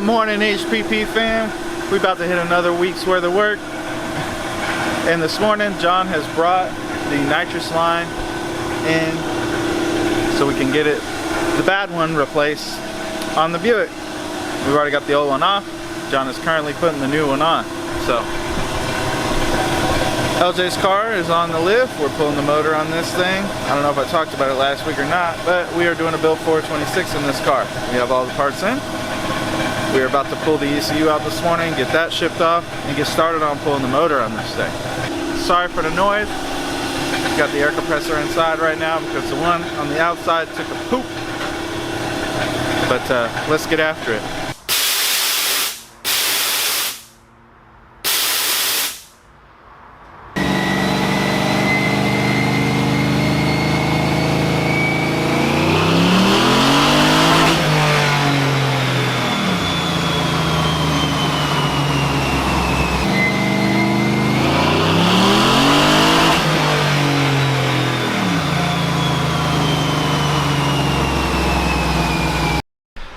morning, HPP fam. We about to hit another week's worth of work. And this morning, John has brought the nitrous line in so we can get it, the bad one, replaced on the Buick. We've already got the old one off. John is currently putting the new one on. So LJ's car is on the lift. We're pulling the motor on this thing. I don't know if I talked about it last week or not, but we are doing a build 426 in this car. We have all the parts in. We are about to pull the ECU out this morning, get that shipped off, and get started on pulling the motor on this thing. Sorry for the noise. Got the air compressor inside right now because the one on the outside took a poop. But let's get after it.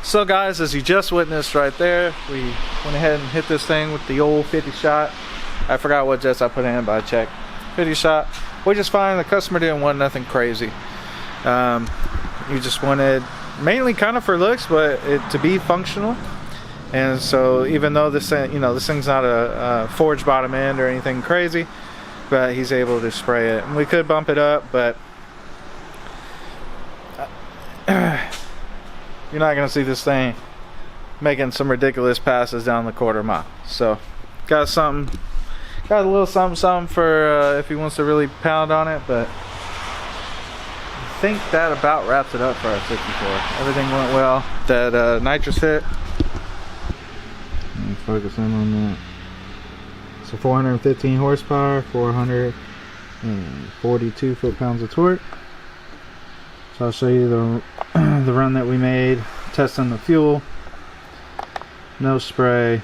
So guys, as you just witnessed right there, we went ahead and hit this thing with the old 50 shot. I forgot what jets I put in, but I checked. 50 shot. We just fine. The customer didn't want nothing crazy. He just wanted mainly kind of for looks, but it to be functional. And so even though this, this thing's not a forged bottom end or anything crazy, but he's able to spray it. And we could bump it up, but you're not gonna see this thing making some ridiculous passes down the quarter mile. So got a little something for if he wants to really pound on it, but I think that about wraps it up for our 64. Everything went well. That nitrous hit. Let me focus in on that. So 415 horsepower, 442 foot-pounds of torque. So I'll show you the run that we made, testing the fuel, no spray.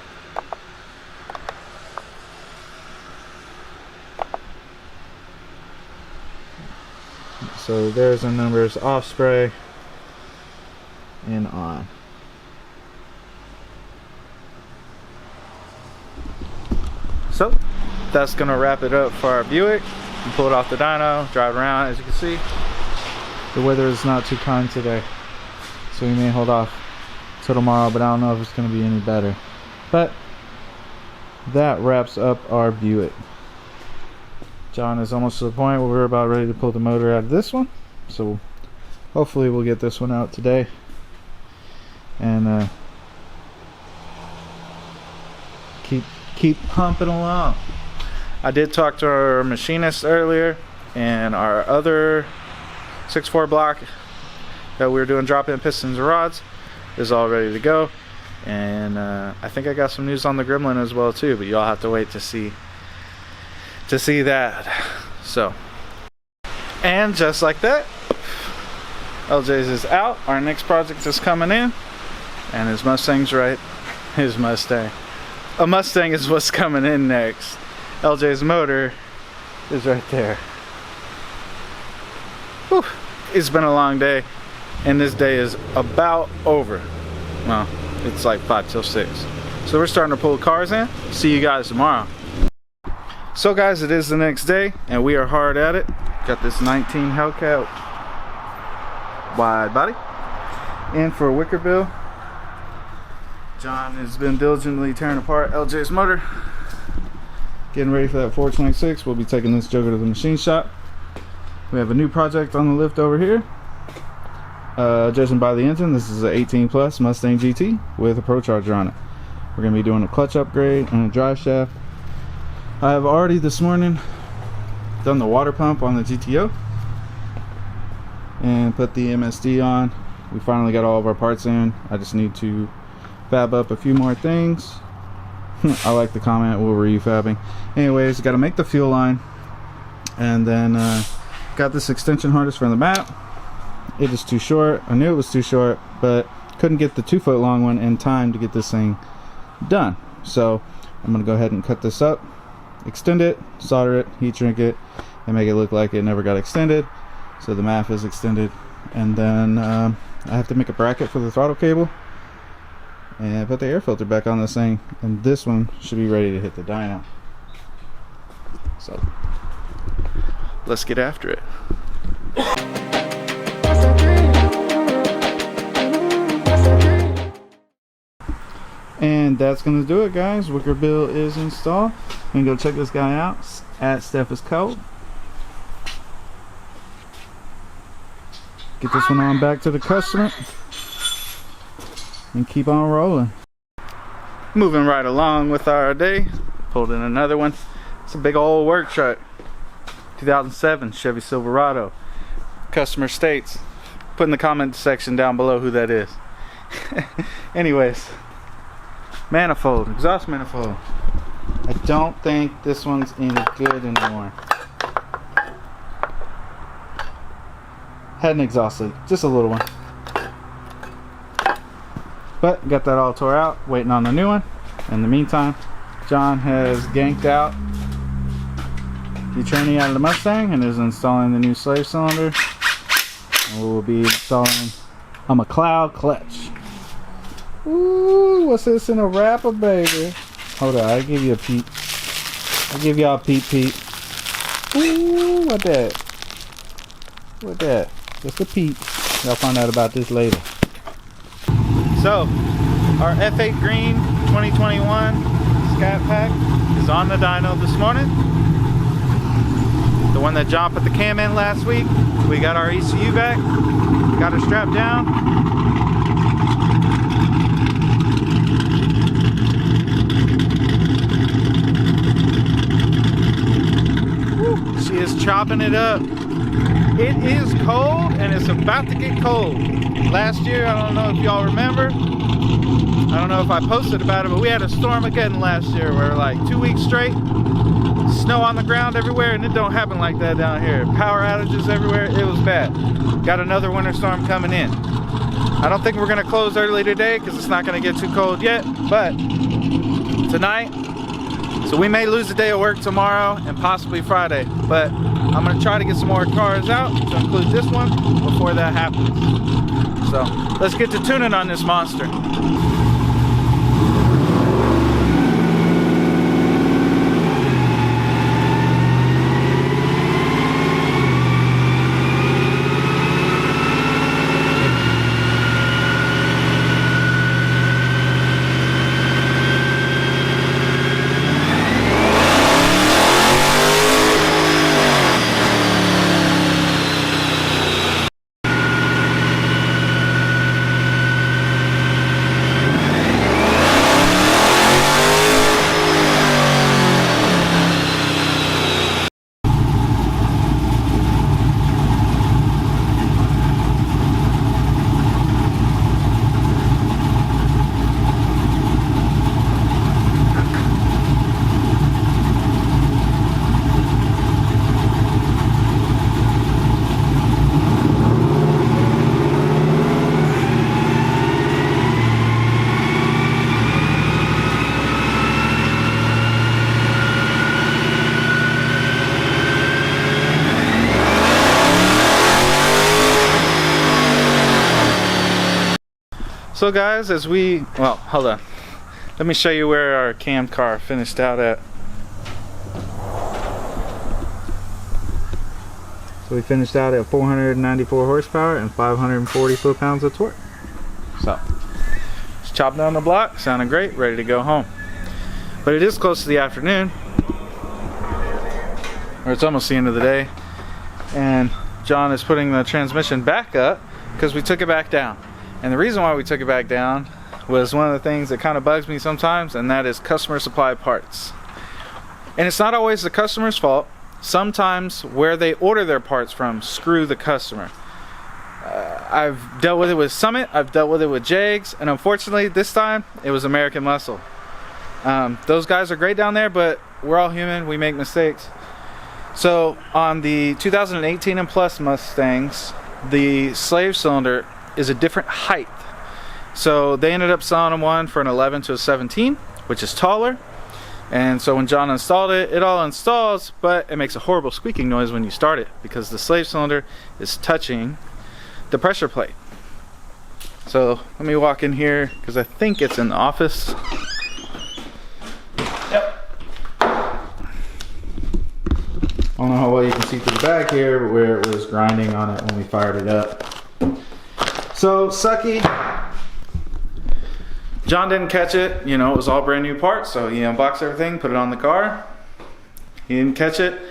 So there's the numbers, off spray and on. So that's gonna wrap it up for our Buick. We pull it off the dyno, drive around. As you can see, the weather is not too kind today, so we may hold off till tomorrow, but I don't know if it's going to be any better. But that wraps up our Buick. John is almost to the point where we're about ready to pull the motor out of this one, so hopefully we'll get this one out today and keep pumping along. I did talk to our machinist earlier, and our other 6.4 block that we were doing drop-in pistons and rods is all ready to go, and I think I got some news on the Gremlin as well too, but y'all have to wait to see that. So, and just like that, LJ's is out. Our next project is coming in, and his Mustang's right. His Mustang. A Mustang is what's coming in next. LJ's motor is right there. Whew. It's been a long day, and this day is about over. Well, it's like 5 till 6. So we're starting to pull cars in. See you guys tomorrow. So guys, it is the next day, and we are hard at it. Got this 19 Hellcat wide body in for a wicker bill. John has been diligently tearing apart LJ's motor, getting ready for that 426. We'll be taking this joker to the machine shop. We have a new project on the lift over here. Judging by the engine, this is an 18 plus Mustang GT with a Pro Charger on it. We're going to be doing a clutch upgrade and a drive shaft. I have already this morning done the water pump on the GTO and put the MSD on. We finally got all of our parts in. I just need to fab up a few more things. I like the comment, what were you fabbing? Anyways, got to make the fuel line, and then got this extension harness from the map. It is too short. I knew it was too short, but couldn't get the 2-foot long one in time to get this thing done. So I'm gonna go ahead and cut this up, extend it, solder it, heat shrink it, and make it look like it never got extended. So the MAF is extended, and then I have to make a bracket for the throttle cable, and put the air filter back on this thing, and this one should be ready to hit the dyno. So let's get after it. And that's gonna do it, guys. Wicker bill is installed. We can go check this guy out at Steph is Cold. Get this one on back to the customer and keep on rolling. Moving right along with our day. Pulled in another one. It's a big old work truck. 2007 Chevy Silverado. Customer states. Put in the comment section down below who that is. Anyways, manifold, exhaust manifold. I don't think this one's any good anymore. Had an exhaust leak, just a little one. But got that all tore out, waiting on the new one. In the meantime, John has ganked out the tranny out of the Mustang and is installing the new slave cylinder. And we'll be installing a McLeod clutch. Ooh, what's this in a wrapper, baby? Hold on, I'll give you a peep. I'll give y'all a peep. Ooh, what that? What that? Just a peep. Y'all find out about this later. So, our F8 Green 2021 Scat Pack is on the dyno this morning. The one that John put the cam in last week. We got our ECU back. Got her strapped down. Woo, she is chopping it up. It is cold and it's about to get cold. Last year, I don't know if y'all remember, I don't know if I posted about it, but we had a storm again last year where like 2 weeks straight, snow on the ground everywhere, and it don't happen like that down here. Power outages everywhere, it was bad. Got another winter storm coming in. I don't think we're gonna close early today because it's not gonna get too cold yet, but tonight, so we may lose a day of work tomorrow and possibly Friday, but I'm gonna try to get some more cars out to include this one before that happens. So let's get to tuning on this monster. So guys, as we, well, hold on. Let me show you where our cam car finished out at. So we finished out at 494 horsepower and 540 foot-pounds of torque. So, just chopped down the block, sounding great, ready to go home. But it is close to the afternoon, or it's almost the end of the day, and John is putting the transmission back up because we took it back down. And the reason why we took it back down was one of the things that kind of bugs me sometimes, and that is customer supply parts. And it's not always the customer's fault. Sometimes where they order their parts from screw the customer. I've dealt with it with Summit, I've dealt with it with Jags, and unfortunately this time it was American Muscle. Those guys are great down there, but we're all human, we make mistakes. So on the 2018 and plus Mustangs, the slave cylinder is a different height. So they ended up selling them one for an 11 to a 17, which is taller. And so when John installed it, it all installs, but it makes a horrible squeaking noise when you start it because the slave cylinder is touching the pressure plate. So let me walk in here because I think it's in the office. Yep. I don't know how well you can see through the back here, but where it was grinding on it when we fired it up. So sucky. John didn't catch it. You know, it was all brand new parts, so he unboxed everything, put it on the car. He didn't catch it.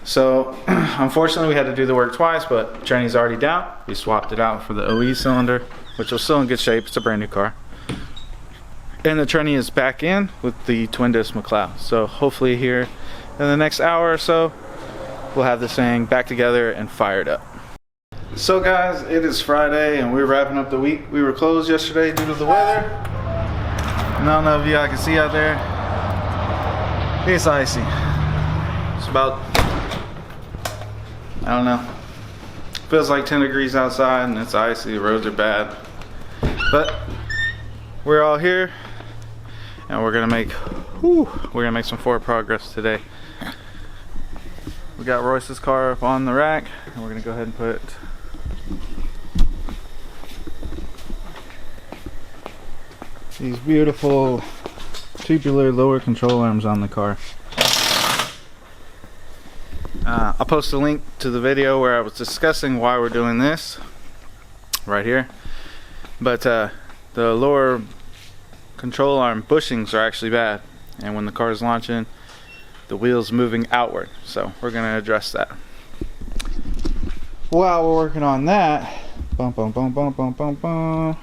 So unfortunately we had to do the work twice, but Trenny's already down. We swapped it out for the OE cylinder, which was still in good shape. It's a brand new car. And the Trenny is back in with the twin disc McLeod. So hopefully here in the next hour or so, we'll have this thing back together and fired up. So guys, it is Friday and we're wrapping up the week. We were closed yesterday due to the weather. I don't know if you guys can see out there. It's icy. It's about, I don't know, feels like 10 degrees outside and it's icy. The roads are bad, but we're all here and we're gonna make some forward progress today. We got Royce's car up on the rack and we're gonna go ahead and put these beautiful tubular lower control arms on the car. I'll post a link to the video where I was discussing why we're doing this right here. But the lower control arm bushings are actually bad, and when the car is launching, the wheel's moving outward. So we're going to address that. While we're working on that, bum, bum, bum, bum, bum, bum, bum.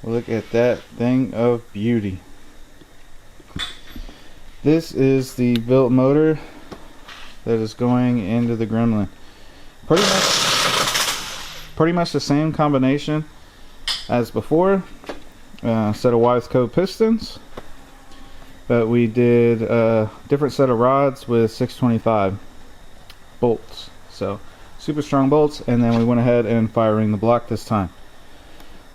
Look at that thing of beauty. This is the built motor that is going into the Gremlin. Pretty much the same combination as before. Set of Wise Code pistons, but we did a different set of rods with 625 bolts. So super strong bolts, and then we went ahead and firing the block this time.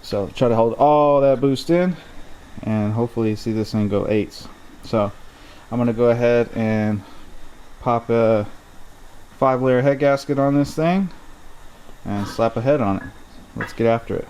So try to hold all that boost in and hopefully see this thing go 8s. So I'm going to go ahead and pop a 5-layer head gasket on this thing and slap a head on it. Let's get after it.